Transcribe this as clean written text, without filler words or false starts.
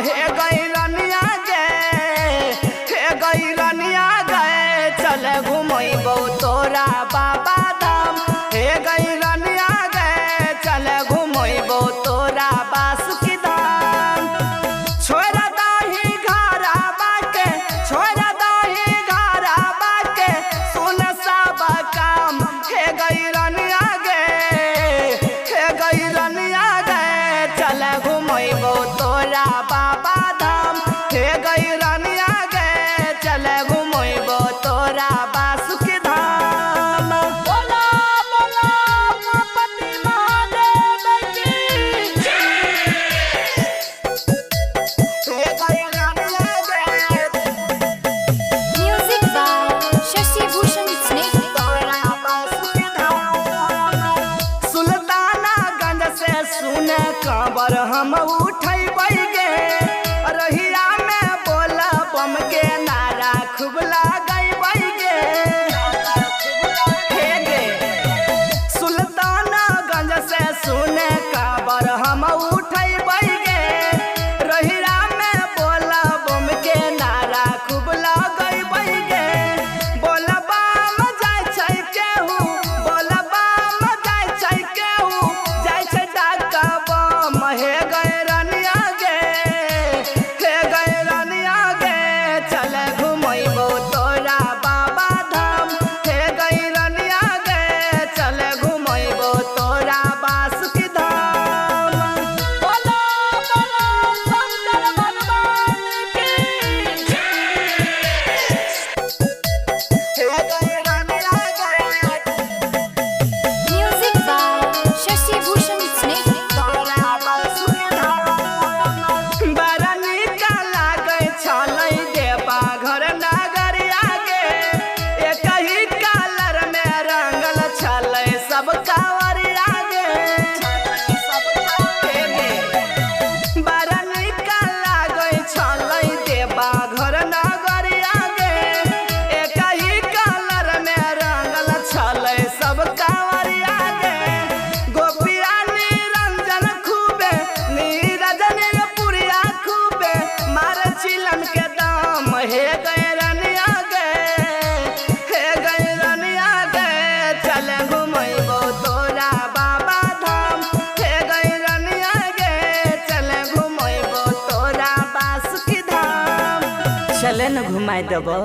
हे गैरनिया गे चल घुमैबो तोरा बाबा धाम। हे गैरनिया गे चल घुमैबो तोरा बासुकी धाम। छोड़ दही घरा बाके सुन सब काम। हे गैरनिया गे चल घुमैबो तोरा बाबा धाम। हे गैरनिया गे चल घुमैबो तोरा बासुकी धाम। बोला बोला उमापति महादेव की। हे गैरनिया गे Music by Shashi Bhushan Snake. तोरा बासुकी धाम। सुल्तानगंज से सुन कांवर हम उठैबै गे। रहिया में बोल बम के नारा खूब लगैबै गे। हे गे सुल्तानगंज से सुन कांवर हम उठैबै गे। रहिया में बोल बम के नारा खूब लगैबै गे। बोल बम जाइ छै केहू, बोल बम जाइ छै केहू, जाइ छै डाका बम। हे गैरनिया गे चल घुमैबो तोरा बाबा धाम। हे गैरनिया गे चल घुमैबो तोरा बासुकी धाम। बोलो बोलो शंकर भगवान की। हे गैरनिया गे Music by Shashi Bhushan Snake. तोरा बासुकी धाम। बड़ा नीक लागै छलै देवा घर नगरिया गे। एक ही कलर में रंगल छलै सब कांवरिया गे। हे गे बड़ा नीक लागै छलै देवा घर नगरिया गे। एक ही कलर में रंगल छलै सब कांवरिया गे। गोपिया निरंजन खूबे नीरजन पुरिया खूबे मार चिलन के दाम। हे गैरनिया गे चल घुमैबो तोरा बाबा धाम। हे गैरनिया गे चल घुमैबो तोरा बासुकी धाम। चले न घुमाई देबो।